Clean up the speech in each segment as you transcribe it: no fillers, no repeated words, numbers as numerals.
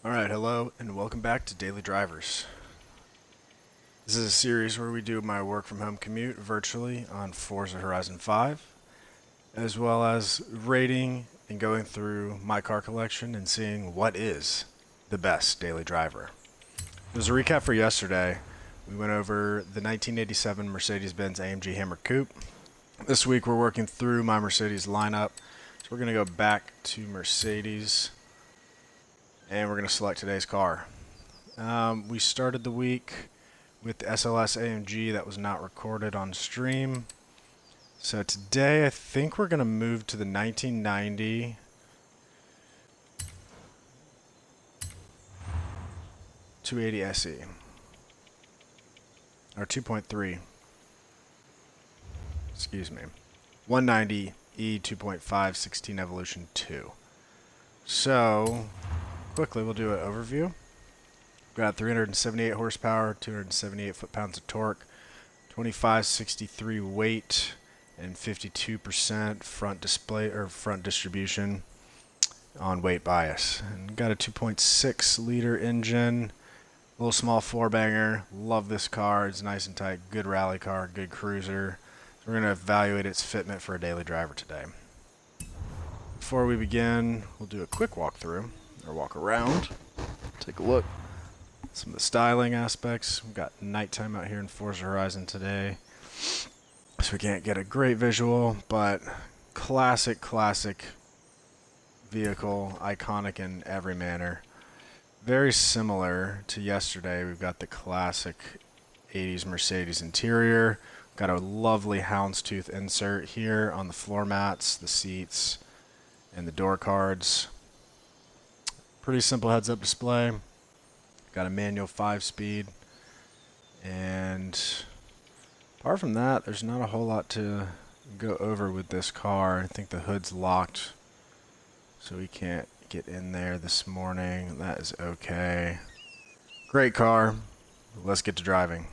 Alright, hello, and welcome back to Daily Drivers. This is a series where we do my work from home commute virtually on Forza Horizon 5, as well as rating and going through my car collection and seeing what is the best daily driver. As a recap for yesterday, we went over the 1987 Mercedes-Benz AMG Hammer Coupe. This week we're working through my Mercedes lineup, so we're going to go back to Mercedes and we're going to select today's car. We started the week with the SLS AMG that was not recorded on stream. So today I think we're going to move to the 1990 280 SE. Or 2.3. Excuse me. 190 E 2.5 16 Evolution 2. So quickly we'll do an overview. Got 378 horsepower, 278 foot-pounds of torque, 2563 weight, and 52% front display or front distribution on weight bias. And got a 2.6 liter engine, a little small four banger. Love this car. It's nice and tight. Good rally car, good cruiser. So we're going to evaluate its fitment for a daily driver today. Before we begin, we'll do a quick walkthrough or walk around. Take a look. Some of the styling aspects. We've got nighttime out here in Forza Horizon today, so we can't get a great visual, but classic vehicle, iconic in every manner. Very similar to yesterday, we've got the classic 80s Mercedes interior. Got a lovely houndstooth insert here on the floor mats, the seats, and the door cards. Pretty simple heads-up display. Got a manual 5-speed, and apart from that, there's not a whole lot to go over with this car. I think the hood's locked, so we can't get in there this morning. That is okay. Great car. Let's get to driving.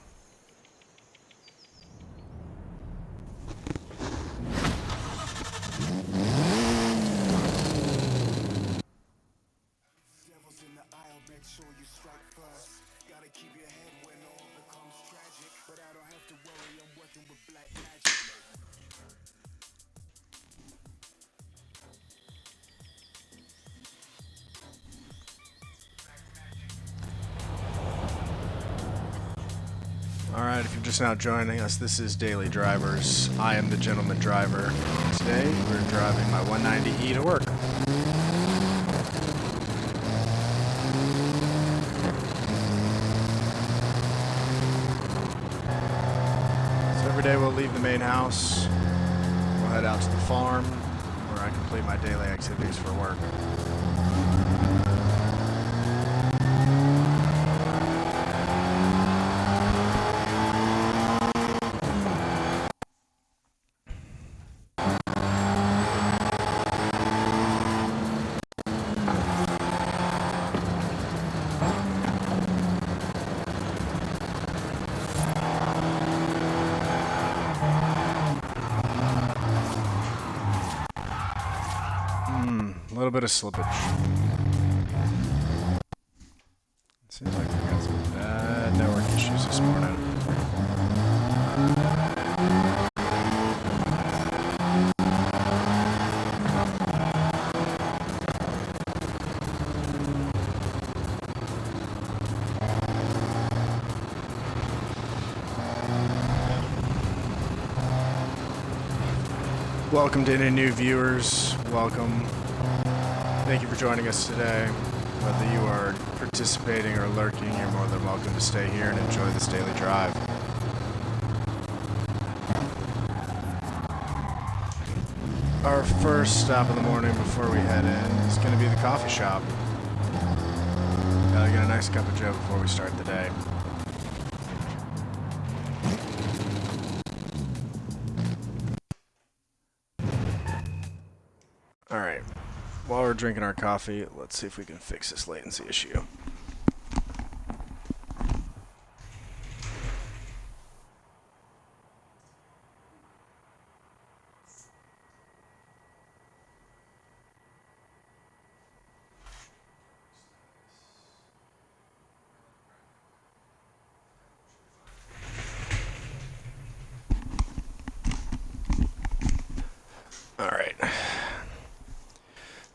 Alright, if you're just now joining us, this is Daily Drivers. I am the gentleman driver. Today, we're driving my 190E to work. So every day we'll leave the main house, we'll head out to the farm, where I complete my daily activities for work. A little bit of slippage. It seems like we got some bad network issues this morning. Welcome to any new viewers. Welcome. Thank you for joining us today. Whether you are participating or lurking, you're more than welcome to stay here and enjoy this daily drive. Our first stop of the morning before we head in is going to be the coffee shop. Gotta get a nice cup of joe before we start the day. Alright, while we're drinking our coffee, let's see if we can fix this latency issue.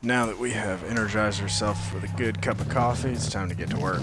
Now that we have energized ourselves with a good cup of coffee, it's time to get to work.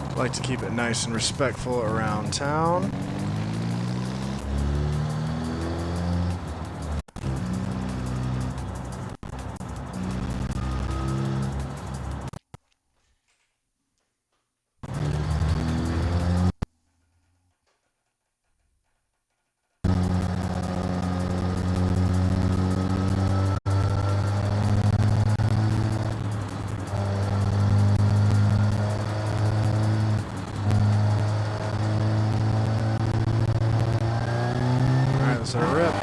I like to keep it nice and respectful around town. Let's let her rip.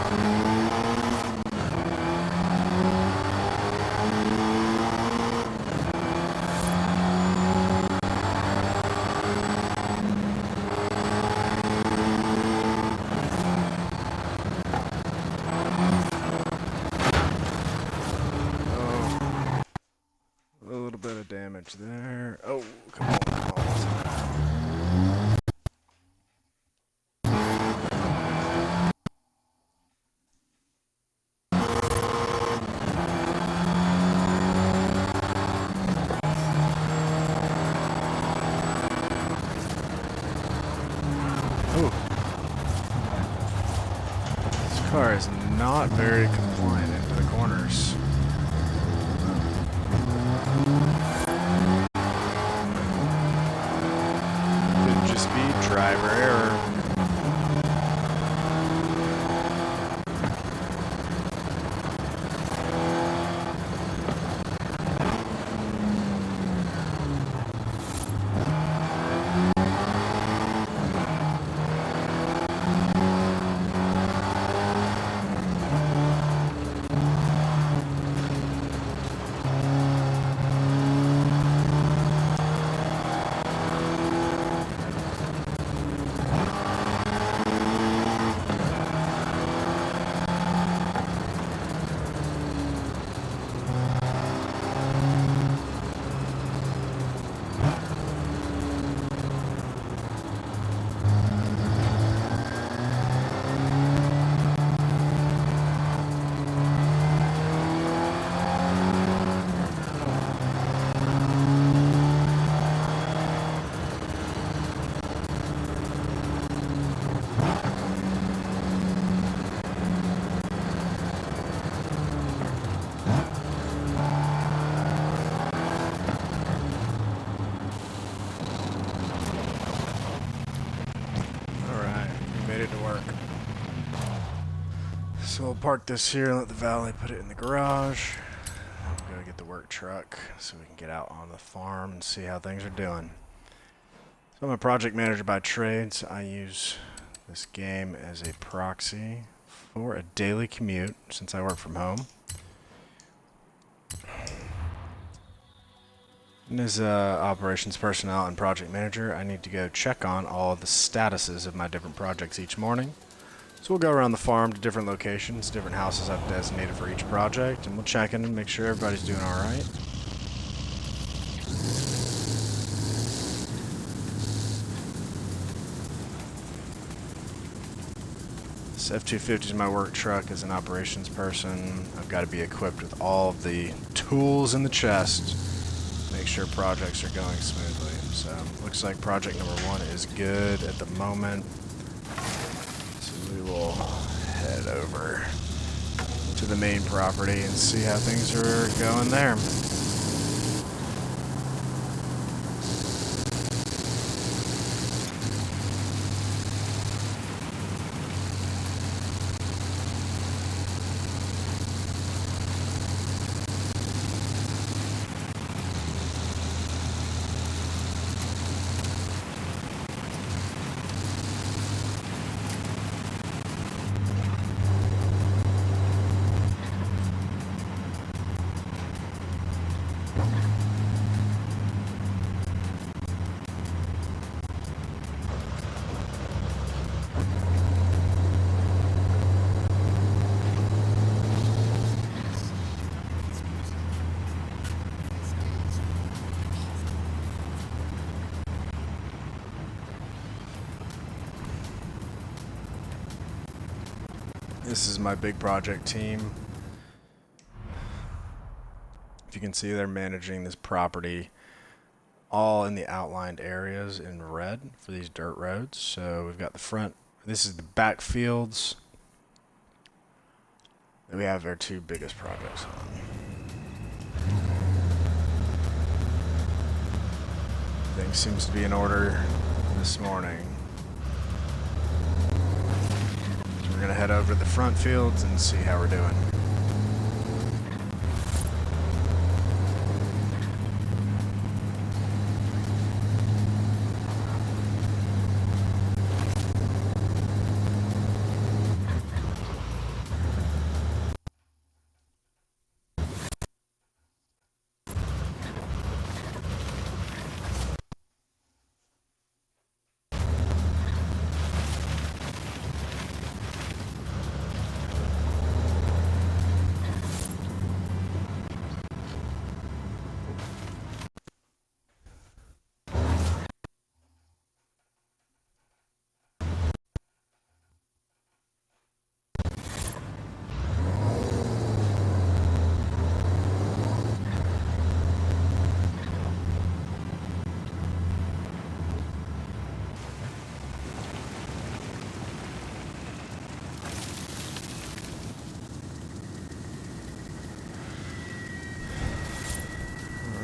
Oh, a little bit of damage there. Oh, come on. This car is not very compliant into the corners. Could just be driver error. So we'll park this here and let the valet put it in the garage. We'll go get the work truck so we can get out on the farm and see how things are doing. So I'm a project manager by trade, so I use this game as a proxy for a daily commute since I work from home. And as operations personnel and project manager, I need to go check on all the statuses of my different projects each morning. So we'll go around the farm to different locations, different houses I've designated for each project, and we'll check in and make sure everybody's doing all right. This F-250 is my work truck as an operations person. I've got to be equipped with all of the tools in the chest to make sure projects are going smoothly. So looks like project number 1 is good at the moment. We will head over to the main property and see how things are going there. This is my big project team. If you can see, they're managing this property all in the outlined areas in red for these dirt roads. So we've got the front, this is the back fields that we have our two biggest projects on. Things seems to be in order this morning. So we're gonna head over to the front fields and see how we're doing.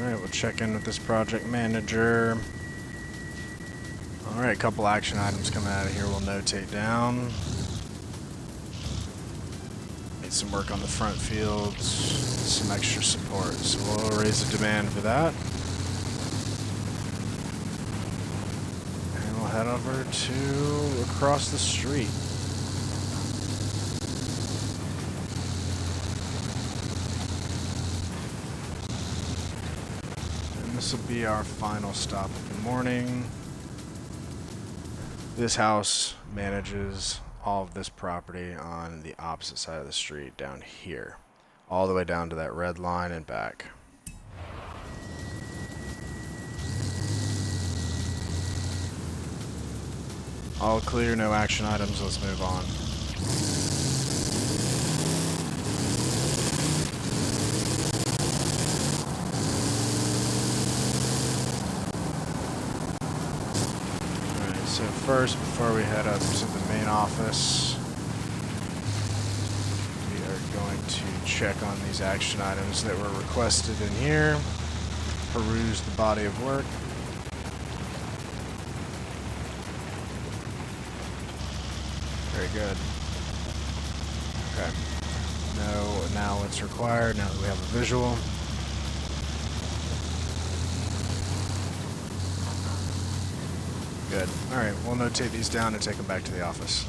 Alright, we'll check in with this project manager. Alright, a couple action items coming out of here we'll notate down. Need some work on the front fields, some extra support, so we'll raise the demand for that. And we'll head over to across the street. This will be our final stop of the morning. This house manages all of this property on the opposite side of the street down here, all the way down to that red line and back. All clear, no action items, let's move on. So first, before we head up to the main office, we are going to check on these action items that were requested in here, peruse the body of work. Very good. Okay. Now what's required, now that we have a visual. Good. Alright, we'll notate these down and take them back to the office.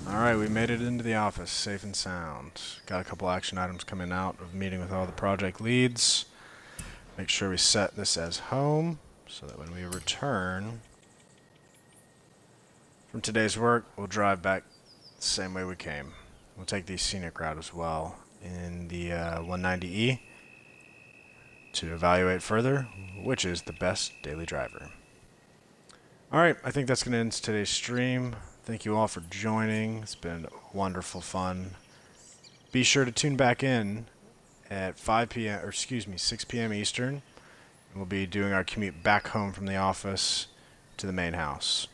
Alright, we made it into the office, safe and sound. Got a couple action items coming out of meeting with all the project leads. Make sure we set this as home, so that when we return from today's work, we'll drive back the same way we came. We'll take the scenic route as well in the 190E to evaluate further which is the best daily driver. Alright, I think that's going to end today's stream. Thank you all for joining. It's been wonderful fun. Be sure to tune back in at 5 p.m. or excuse me, 6 p.m. Eastern. And we'll be doing our commute back home from the office to the main house.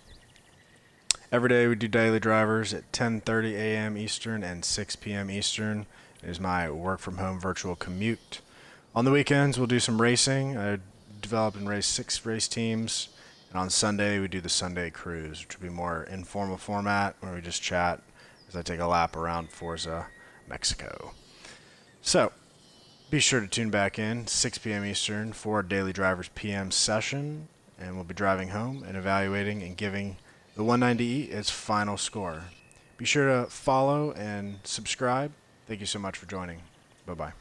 Every day we do daily drivers at 10:30 a.m. Eastern and 6 p.m. Eastern. It is my work from home virtual commute. On the weekends we'll do some racing. I develop and race 6 race teams. And on Sunday, we do the Sunday cruise, which will be more informal format where we just chat as I take a lap around Forza, Mexico. So, Be sure to tune back in 6 p.m. Eastern for our Daily Drivers PM session, and we'll be driving home and evaluating and giving the 190E its final score. Be sure to follow and subscribe. Thank you so much for joining. Bye-bye.